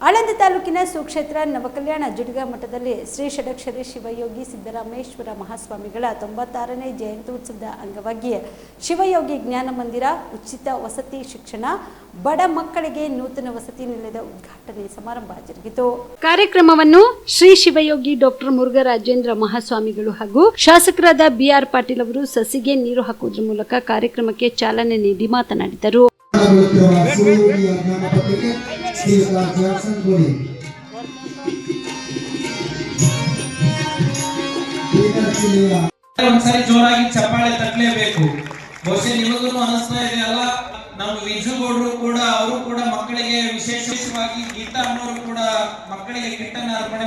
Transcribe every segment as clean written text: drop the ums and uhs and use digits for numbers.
ಆಳಂದ ತಾಲೂಕಿನ ಸುಕ್ಷೇತ್ರ ನವಕಲ್ಯಾಣ ಜುಡಿಗ ಮಠದಲ್ಲಿ ಶ್ರೀ ಷಡಕ್ಷರಿ ಶಿವಯೋಗಿ ಸಿದ್ದರಾಮೇಶ್ವರ ಮಹಾಸ್ವಾಮಿಗಳ 96ನೇ ಜಯಂತ್ಯುತ್ಸವದ ಅಂಗವಾಗಿ ಶಿವಯೋಗಿ ಜ್ಞಾನ ಮಂದಿರ ಉಚಿತ ವಸತಿ ಶಿಕ್ಷಣ ಬಡ ಮಕ್ಕಳಿಗೆ ನೂತನ ವಸತಿ ನಿಲಯದ ಉದ್ಘಾಟನೆ ಸಮಾರಂಭ ಜರುಗಿತು. ಕಾರ್ಯಕ್ರಮವನ್ನು ಶ್ರೀ ಶಿವಯೋಗಿ ಡಾಕ್ಟರ್ ಮುರುಘರಾಜೇಂದ್ರ ಮಹಾಸ್ವಾಮಿಗಳು ಹಾಗೂ ಶಾಸಕರಾದ ಬಿಆರ್ ಪಾಟೀಲ್ ಅವರು ಸಸಿಗೆ ನೀರು ಹಾಕುವುದರ ಮೂಲಕ ಕಾರ್ಯಕ್ರಮಕ್ಕೆ ಚಾಲನೆ ನೀಡಿ ಮಾತನಾಡಿದರು. ಒಂದ್ಸರಿ ಜೋರಾಗಿ ಚಪ್ಪಾಳೆ ತಟ್ಟಲೇಬೇಕು. ಬಹುಶಃ ನಿಮಗೂ ಅನಿಸ್ತಾ ಇದೆ ಅಲ್ಲ, ನಮ್ಮ ವಿಜುಗೌಡರು ಕೂಡ ಅವರು ಕೂಡ ಮಕ್ಕಳಿಗೆ ವಿಶೇಷವಾಗಿ ಗೀತಾ ಅನ್ನೋರು ಕೂಡ ಮಕ್ಕಳಿಗೆ ಕಿಟ್ಟನ್ನ ಅರ್ಪಣೆ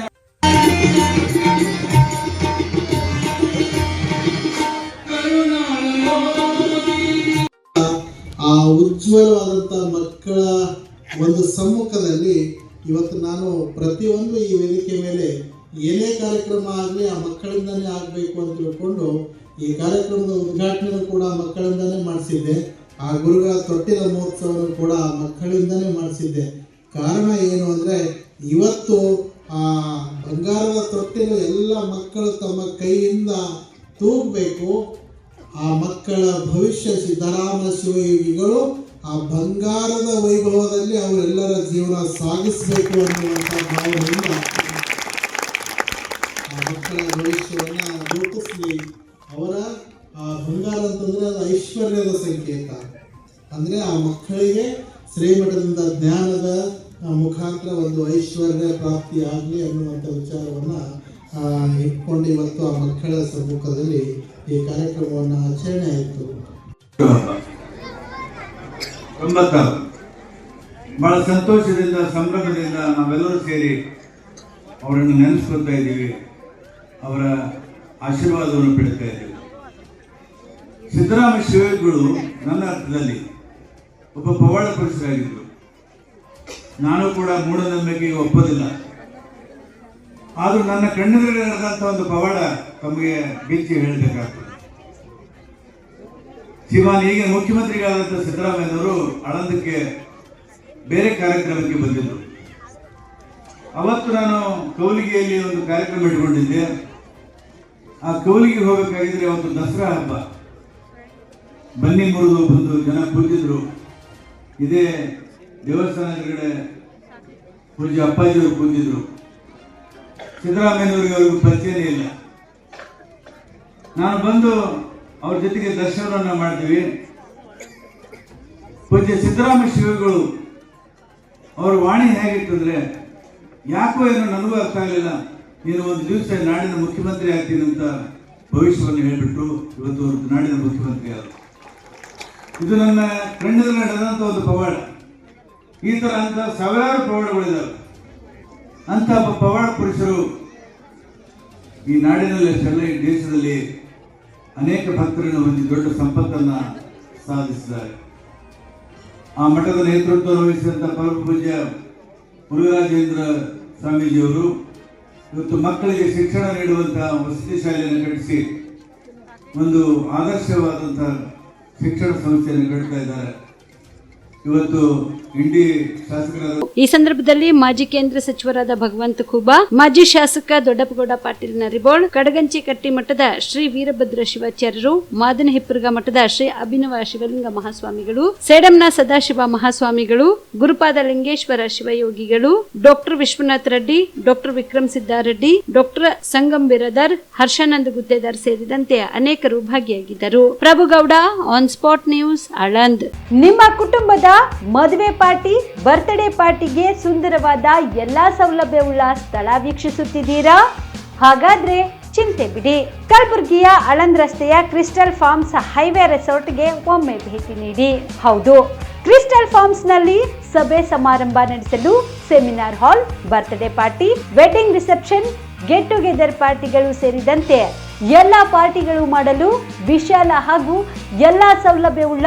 ಆ ಉಜ್ವಲವಾದಂತಹ ಮಕ್ಕಳ ಒಂದು ಸಮ್ಮುಖದಲ್ಲಿ ಇವತ್ತು ನಾನು ಪ್ರತಿಯೊಂದು ಈ ವೇದಿಕೆ ಮೇಲೆ ಏನೇ ಕಾರ್ಯಕ್ರಮ ಆಗಲಿ ಆ ಮಕ್ಕಳಿಂದನೇ ಆಗಬೇಕು ಅಂತ ತಿಳ್ಕೊಂಡು ಈ ಕಾರ್ಯಕ್ರಮದ ಉದ್ಘಾಟನೆ ಕೂಡ ಮಕ್ಕಳಿಂದನೇ ಮಾಡಿಸಿದ್ದೆ. ಆ ಗುರುಗಳ ತೊಟ್ಟಿಲ ಮಹೋತ್ಸವವನ್ನು ಕೂಡ ಮಕ್ಕಳಿಂದನೇ ಮಾಡಿಸಿದ್ದೆ. ಕಾರಣ ಏನು ಅಂದರೆ ಇವತ್ತು ಆ ಬಂಗಾರದ ತೊಟ್ಟಿಲು ಎಲ್ಲ ಮಕ್ಕಳು ತಮ್ಮ ಕೈಯಿಂದ ತೂಗಬೇಕು. ಆ ಮಕ್ಕಳ ಭವಿಷ್ಯ ಸಿದ್ದರಾಮ ಶಿವಯೋಗಿಗಳು ಆ ಬಂಗಾರದ ವೈಭವದಲ್ಲಿ ಅವರೆಲ್ಲರ ಜೀವನ ಸಾಗಿಸಬೇಕು ಅನ್ನುವಂಥ ಭಾವನೆಯಿಂದ ಆ ಮಕ್ಕಳ ಭವಿಷ್ಯವನ್ನು ರೂಪಿಸಲಿ. ಅವರ ಆ ಬಂಗಾರ ಅಂತಂದರೆ ಅದು ಐಶ್ವರ್ಯದ ಸಂಕೇತ. ಅಂದರೆ ಆ ಮಕ್ಕಳಿಗೆ ಶ್ರೀಮಠದಿಂದ ಜ್ಞಾನದ ಮುಖಾಂತರ ಒಂದು ಐಶ್ವರ್ಯ ಪ್ರಾಪ್ತಿ ಆಗಲಿ ಅನ್ನುವಂಥ ವಿಚಾರವನ್ನು ಇಟ್ಕೊಂಡು ಇವತ್ತು ಆ ಮಕ್ಕಳ ಸಮ್ಮುಖದಲ್ಲಿ ಈ ಕಾರ್ಯಕ್ರಮವನ್ನು ಆಚರಣೆ ಆಯಿತು. ಬಹಳ ಸಂತೋಷದಿಂದ ಸಂಭ್ರಮದಿಂದ ನಾವೆಲ್ಲರೂ ಸೇರಿ ಅವರನ್ನು ನೆನೆಸ್ಕೊಳ್ತಾ ಇದ್ದೀವಿ, ಅವರ ಆಶೀರ್ವಾದವನ್ನು ಪಡಿತಾ ಇದ್ದೀವಿ. ಸಿದ್ದರಾಮ ಶಿವಯೋಗಿಗಳು ನನ್ನ ಅರ್ಥದಲ್ಲಿ ಒಬ್ಬ ಪವಾಡ ಪುರುಷರಾಗಿದ್ದರು. ನಾನು ಕೂಡ ಮೂಢನಂಬಿಕೆಗೆ ಒಪ್ಪೋದಿಲ್ಲ. ಆದರೂ ನನ್ನ ಕಣ್ಣೆದುರಿಗೆ ನಡೆದಂಥ ಒಂದು ಪವಾಡ ತಮಗೆ ಬಿಚ್ಚಿ ಹೇಳಬೇಕಾಗ್ತದೆ. ಈಗ ಮುಖ್ಯಮಂತ್ರಿಗಳಾದಂಥ ಸಿದ್ದರಾಮಯ್ಯನವರು ಆಳಂದಕ್ಕೆ ಬೇರೆ ಕಾರ್ಯಕ್ರಮಕ್ಕೆ ಬಂದಿದ್ದರು. ಅವತ್ತು ನಾನು ಕೌಲಿಗೆಯಲ್ಲಿ ಒಂದು ಕಾರ್ಯಕ್ರಮ ಇಟ್ಕೊಂಡಿದ್ದೆ. ಆ ಕೌಲಿಗೆ ಹೋಗಬೇಕಾಗಿದ್ರೆ ಒಂದು ದಸರಾ ಹಬ್ಬ, ಬನ್ನಿ ಮುರಿದು ಬಂದು ಜನ ಕೂತಿದ್ರು. ಇದೇ ದೇವಸ್ಥಾನದ ಪೂಜೆ ಅಪ್ಪಾಜಿಯವರು ಕೂತಿದ್ರು. ಸಿದ್ದರಾಮಯ್ಯನವರಿಗೆ ಅವ್ರಿಗೂ ಪರಿಚಯನೇ ಇಲ್ಲ. ನಾನು ಬಂದು ಅವ್ರ ಜೊತೆಗೆ ದರ್ಶನವನ್ನು ಮಾಡ್ತೀವಿ. ಪೂಜ್ಯ ಸಿದ್ದರಾಮ ಶಿವಗಳು ಅವರ ವಾಣಿ ಹೇಗಿತ್ತಂದ್ರೆ, ಯಾಕೋ ಏನೋ ನನಗೂ ಅರ್ಥ ಆಗಲಿಲ್ಲ, ನೀನು ಒಂದು ದಿವಸ ನಾಡಿನ ಮುಖ್ಯಮಂತ್ರಿ ಆಗ್ತೀನಿ ಅಂತ ಭವಿಷ್ಯವನ್ನು ಹೇಳಿಬಿಟ್ರು. ಇವತ್ತು ಅವರು ನಾಡಿನ ಮುಖ್ಯಮಂತ್ರಿ ಆದರು. ಇದು ನನ್ನ ಕಣ್ಣಲ್ಲಿ ನಡೆದಂಥ ಒಂದು ಪವಾಡ. ಈ ಥರ ಅಂತ ಸಾವಿರಾರು ಪವಾಡಗಳಿದ್ದಾವೆ. ಅಂಥ ಪವಾಡ ಪುರುಷರು ಈ ನಾಡಿನಲ್ಲಿ ಅಷ್ಟೆಲ್ಲ ಈ ದೇಶದಲ್ಲಿ ಅನೇಕ ಭಕ್ತರನ್ನು ಹೊಂದಿ ದೊಡ್ಡ ಸಂಪತ್ತನ್ನು ಸಾಧಿಸಿದ್ದಾರೆ. ಆ ಮಠದ ನೇತೃತ್ವ ವಹಿಸಿದಂಥ ಪರಮ ಪೂಜ್ಯ ಮುರುಘರಾಜೇಂದ್ರ ಸ್ವಾಮೀಜಿಯವರು ಇವತ್ತು ಮಕ್ಕಳಿಗೆ ಶಿಕ್ಷಣ ನೀಡುವಂತಹ ವಸತಿ ಶಾಲೆಯನ್ನು ಕಟ್ಟಿಸಿ ಒಂದು ಆದರ್ಶವಾದಂಥ ಶಿಕ್ಷಣ ಸಂಸ್ಥೆಯನ್ನು ಕಟ್ತಾ ಇದ್ದಾರೆ. ಇವತ್ತು ಈ ಸಂದರ್ಭದಲ್ಲಿ ಮಾಜಿ ಕೇಂದ್ರ ಸಚಿವರಾದ ಭಗವಂತ ಖೂಬಾ, ಮಾಜಿ ಶಾಸಕ ದೊಡ್ಡಪ್ಪಗೌಡ ಪಾಟೀಲ್ ನರಿಬೋಳ್, ಕಡಗಂಚಿಕಟ್ಟಿ ಮಠದ ಶ್ರೀ ವೀರಭದ್ರ ಶಿವಾಚಾರ್ಯರು, ಮಾದನಹಿಪ್ಪರ್ಗ ಮಠದ ಶ್ರೀ ಅಭಿನವ ಶಿವಲಿಂಗ ಮಹಾಸ್ವಾಮಿಗಳು, ಸೇಡಂನ ಸದಾಶಿವ ಮಹಾಸ್ವಾಮಿಗಳು, ಗುರುಪಾದ ಲಿಂಗೇಶ್ವರ ಶಿವಯೋಗಿಗಳು, doctor Vishwanath Reddy, doctor Vikram Siddareddy, doctor Sangam Biradar, Harshananda Guttedar ಸೇರಿದಂತೆ ಅನೇಕರು ಭಾಗಿಯಾಗಿದ್ದರು. Prabhugouda, on spot news, Aland. ನಿಮ್ಮ ಕುಟುಂಬದ ಮದುವೆ ಪಾರ್ಟಿ, ಬರ್ತ್ಡೇ ಪಾರ್ಟಿಗೆ ಸುಂದರವಾದ ಎಲ್ಲಾ ಸೌಲಭ್ಯವುಳ್ಳ ಸ್ಥಳ ವೀಕ್ಷಿಸುತ್ತಿದ್ದೀರಾ? ಹಾಗಾದ್ರೆ ಚಿಂತೆ ಬಿಡಿ. ಕಲಬುರಗಿಯ ಆಳಂದ್ ರಸ್ತೆಯ ಕ್ರಿಸ್ಟಲ್ ಫಾರ್ಮ್ಸ್ ಹೈವೇ ರೆಸಾರ್ಟ್ಗೆ ಒಮ್ಮೆ ಭೇಟಿ ನೀಡಿ. ಹೌದು, ಕ್ರಿಸ್ಟಲ್ ಫಾರ್ಮ್ಸ್ ನಲ್ಲಿ ಸಭೆ ಸಮಾರಂಭ ನಡೆಸಲು seminar hall, birthday party, wedding reception, get together ಪಾರ್ಟಿಗಳು ಸೇರಿದಂತೆ ಎಲ್ಲಾ ಪಾರ್ಟಿಗಳು ಮಾಡಲು ವಿಶಾಲ ಹಾಗೂ ಎಲ್ಲಾ ಸೌಲಭ್ಯವುಳ್ಳ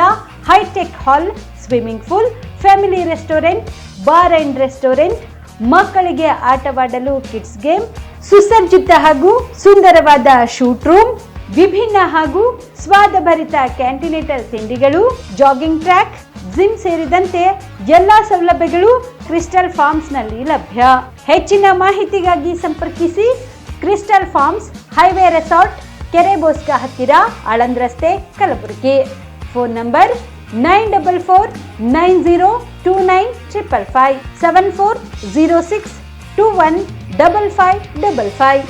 hi tech hall, swimming pool, family restaurant, bar and restaurant, ಮಕ್ಕಳಿಗೆ ಆಟವಾಡಲು ಕಿಡ್ಸ್ ಗೇಮ್, ಸುಸಜ್ಜಿತ ಹಾಗೂ ಸುಂದರವಾದ ಶೂಟ್ ರೂಮ್, ವಿಭಿನ್ನ ಹಾಗೂ ಸ್ವಾದಭರಿತ ಕ್ಯಾಂಟಿನೆಂಟಲ್ ತಿಂಡಿಗಳು, ಜಾಗಿಂಗ್ ಟ್ರ್ಯಾಕ್, ಜಿಮ್ ಸೇರಿದಂತೆ ಎಲ್ಲ ಸೌಲಭ್ಯಗಳು ಕ್ರಿಸ್ಟಲ್ ಫಾರ್ಮ್ಸ್ನಲ್ಲಿ ಲಭ್ಯ. ಹೆಚ್ಚಿನ ಮಾಹಿತಿಗಾಗಿ ಸಂಪರ್ಕಿಸಿ ಕ್ರಿಸ್ಟಲ್ ಫಾರ್ಮ್ಸ್, ಹೈವೇ ರೆಸಾರ್ಟ್, ಕೆರೆ ಬೋಸ್ಕ ಹತ್ತಿರ, ಆಳಂದ್ ರಸ್ತೆ, ಕಲಬುರಗಿ. Phone number 9449029555 7406215555.